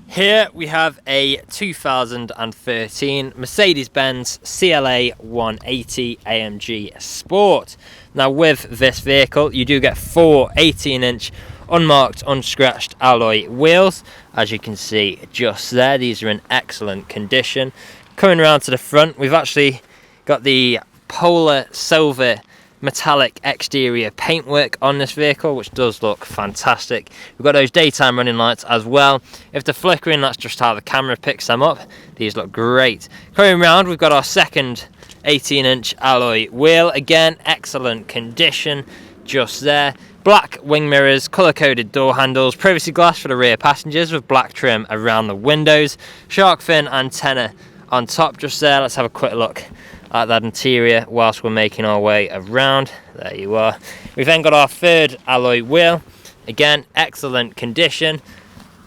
Here we have a 2013 Mercedes-Benz CLA180 AMG Sport. Now with this vehicle you do get 4 18-inch unmarked, unscratched alloy wheels. As you can see just there, these are in excellent condition. Coming around to the front, we've actually got the polar silver metallic exterior paintwork on this vehicle, which does look fantastic. We've got those daytime running lights as well. If they're flickering, that's just how the camera picks them up. These look great. Coming around, we've got our second 18-inch alloy wheel. Again, excellent condition just there. Black wing mirrors, colour-coded door handles, privacy glass for the rear passengers with black trim around the windows. Shark fin antenna on top just there. Let's have a quick look at that interior whilst we're making our way around. There you are. We've then got our third alloy wheel. Again, excellent condition.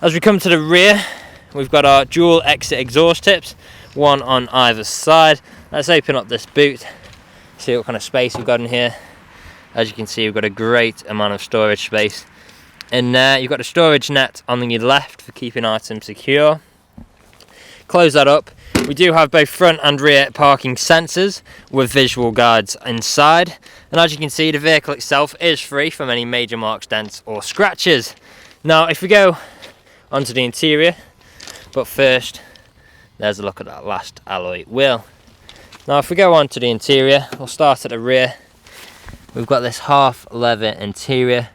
As we come to the rear, we've got our dual exit exhaust tips, one on either side. Let's open up this boot, see what kind of space we've got in here. As you can see, we've got a great amount of storage space in there. You've got a storage net on the left for keeping items secure. Close that up. We do have both front and rear parking sensors with visual guides inside. And as you can see, the vehicle itself is free from any major marks, dents or scratches. Now, if we go onto the interior, but first, there's a look at that last alloy wheel. Now, if we go on to the interior, we'll start at the rear. We've got this half leather interior,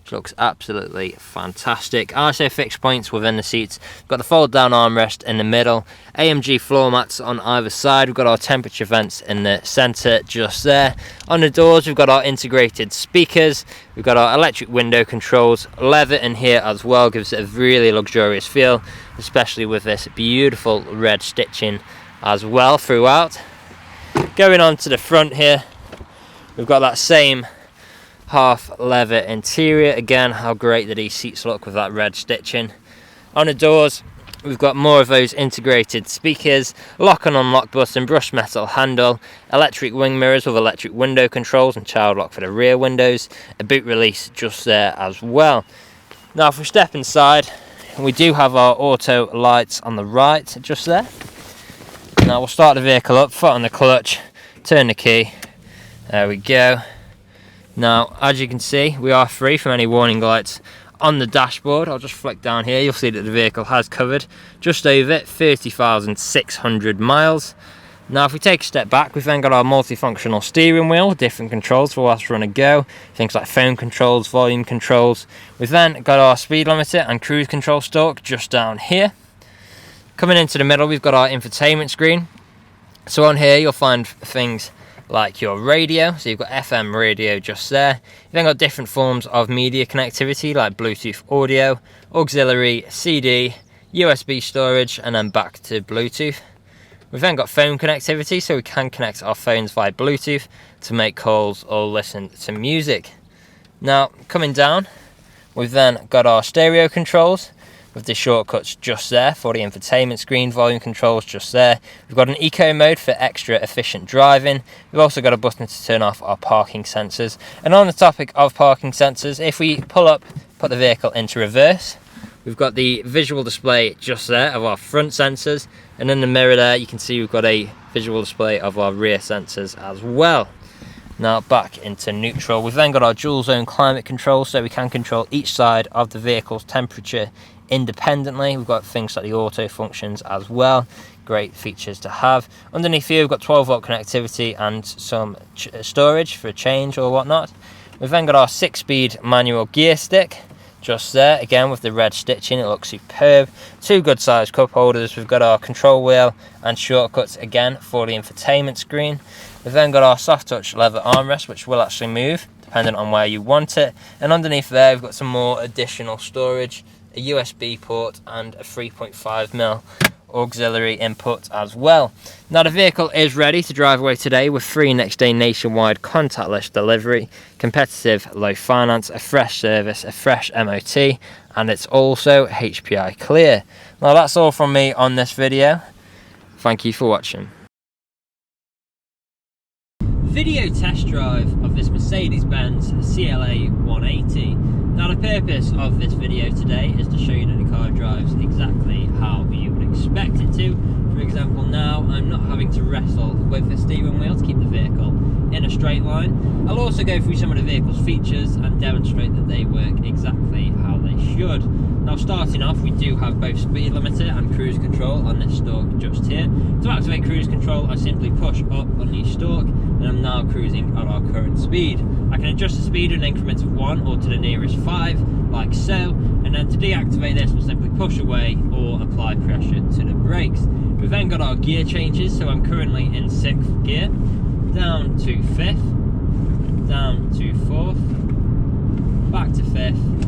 which looks absolutely fantastic. ISO fixed points within the seats. We've got the fold down armrest in the middle. AMG floor mats on either side. We've got our temperature vents in the centre just there. On the doors we've got our integrated speakers. We've got our electric window controls. Leather in here as well gives it a really luxurious feel, especially with this beautiful red stitching as well throughout. Going on to the front here, we've got that same half leather interior. Again, how great that these seats look with that red stitching. On the doors we've got more of those integrated speakers, lock and unlock button, brushed metal handle, electric wing mirrors with electric window controls and child lock for the rear windows, a boot release just there as well. Now if we step inside, we do have our auto lights on the right just there. Now we'll start the vehicle up, foot on the clutch, turn the key, there we go. Now, as you can see, we are free from any warning lights on the dashboard. I'll just flick down here. You'll see that the vehicle has covered just over 30,600 miles. Now, if we take a step back, we've then got our multifunctional steering wheel, different controls for whilst we're on a go. Things like phone controls, volume controls. We've then got our speed limiter and cruise control stalk just down here. Coming into the middle, we've got our infotainment screen. So on here, you'll find things like your radio, so you've got FM radio just there. You've then got different forms of media connectivity like Bluetooth audio, auxiliary, CD, USB storage, and then back to Bluetooth. We've then got phone connectivity, so we can connect our phones via Bluetooth to make calls or listen to music. Now, coming down, we've then got our stereo controls with the shortcuts just there for the infotainment screen, volume controls just there. We've got an eco mode for extra efficient driving. We've also got a button to turn off our parking sensors. And on the topic of parking sensors, if we put the vehicle into reverse, we've got the visual display just there of our front sensors, and in the mirror there you can see we've got a visual display of our rear sensors as well. Now back into neutral, we've then got our dual zone climate control, so we can control each side of the vehicle's temperature independently. We've got things like the auto functions as well, great features to have. Underneath here we've got 12-volt connectivity and some storage for a change or whatnot. We've then got our 6-speed manual gear stick just there, again with the red stitching, it looks superb. 2 good sized cup holders. We've got our control wheel and shortcuts again for the infotainment screen. We've then got our soft touch leather armrest, which will actually move depending on where you want it, and underneath there we've got some more additional storage, a USB port and a 3.5mm auxiliary input as well. Now the vehicle is ready to drive away today with free next day nationwide contactless delivery, competitive low finance, a fresh service, a fresh MOT, and it's also HPI clear. Now that's all from me on this video. Thank you for watching. Video test drive of this Mercedes-Benz CLA180. Now the purpose of this video today is to show you that the car drives exactly how you would expect it to. For example, now I'm not having to wrestle with the steering wheel to keep the vehicle in a straight line. I'll also go through some of the vehicle's features and demonstrate that they work exactly how they should. Now, starting off, we do have both speed limiter and cruise control on this stalk just here. To activate cruise control, I simply push up on the stalk and I'm now cruising at our current speed. I can adjust the speed in increments of 1 or to the nearest 5, like so, and then to deactivate this, we'll simply push away or apply pressure to the brakes. We've then got our gear changes, so I'm currently in 6th gear, down to 5th, down to 4th, back to 5th,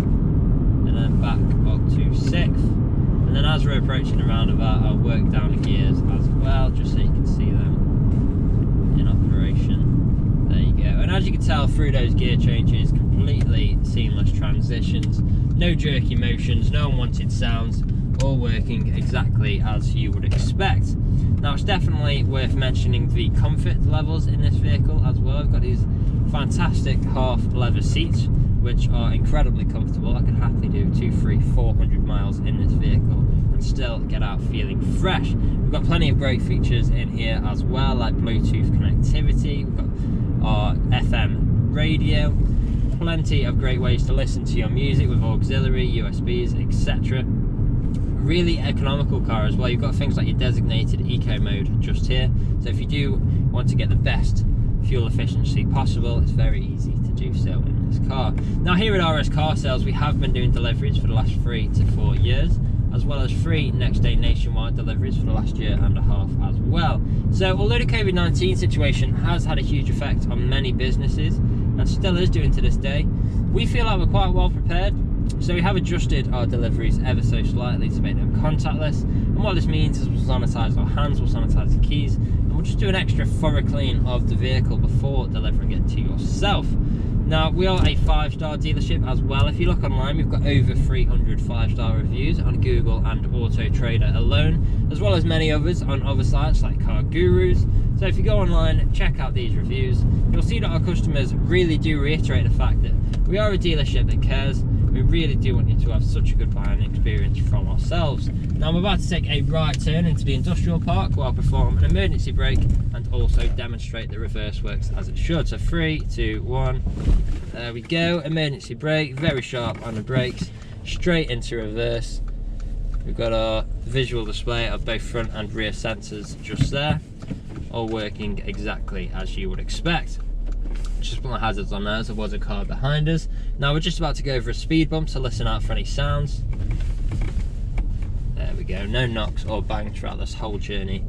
and then back up to 6th. And then as we're approaching the roundabout, I'll work down the gears as well, just so you can see them in operation. There you go. And as you can tell through those gear changes, completely seamless transitions, no jerky motions, no unwanted sounds, all working exactly as you would expect. Now, it's definitely worth mentioning the comfort levels in this vehicle as well. I've got these fantastic half leather seats, which are incredibly comfortable. I could happily do 200, 300, 400 miles in this vehicle and still get out feeling fresh. We've got plenty of great features in here as well, like Bluetooth connectivity. We've got our FM radio, plenty of great ways to listen to your music with auxiliary, USBs, etc. Really economical car as well. You've got things like your designated eco mode just here, so if you do want to get the best fuel efficiency possible, it's very easy to do so in this car. Now, here at RS Car Sales, we have been doing deliveries for the last 3 to 4 years, as well as free next day nationwide deliveries for the last year and a half as well. So although the COVID-19 situation has had a huge effect on many businesses and still is doing to this day, we feel like we're quite well prepared. So we have adjusted our deliveries ever so slightly to make them contactless, and what this means is we'll sanitize our hands, we'll sanitize the keys, and we'll just do an extra thorough clean of the vehicle before delivering it to yourself. Now, we are a 5-star dealership as well. If you look online, we've got over 300 5-star reviews on Google and Autotrader alone, as well as many others on other sites like Car Gurus. So if you go online, check out these reviews, you'll see that our customers really do reiterate the fact that we are a dealership that cares. We really do want you to have such a good buying experience from ourselves. Now, I'm about to take a right turn into the industrial park where I'll perform an emergency brake and also demonstrate the reverse works as it should. So 3, 2, 1, there we go. Emergency brake, very sharp on the brakes, straight into reverse. We've got our visual display of both front and rear sensors just there, all working exactly as you would expect. Just put my hazards on there as there was a car behind us. Now we're just about to go over a speed bump, so listen out for any sounds. There we go, no knocks or bangs throughout this whole journey,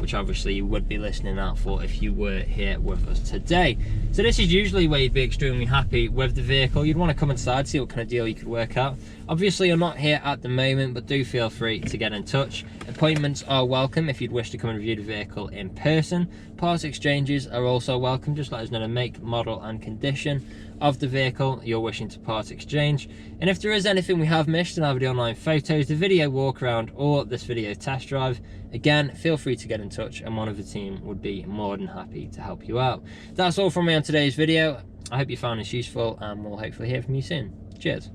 which obviously you would be listening out for if you were here with us today. So this is usually where you'd be extremely happy with the vehicle. You'd want to come inside, see what kind of deal you could work out. Obviously you're not here at the moment, but do feel free to get in touch. Appointments are welcome if you'd wish to come and review the vehicle in person. Parts exchanges are also welcome. Just let us know the make, model and condition of the vehicle you're wishing to part exchange. And if there is anything we have missed in either the online photos, the video walk around or this video test drive, again, feel free to get in touch and one of the team would be more than happy to help you out. That's all from me on today's video. I hope you found this useful and we'll hopefully hear from you soon. Cheers.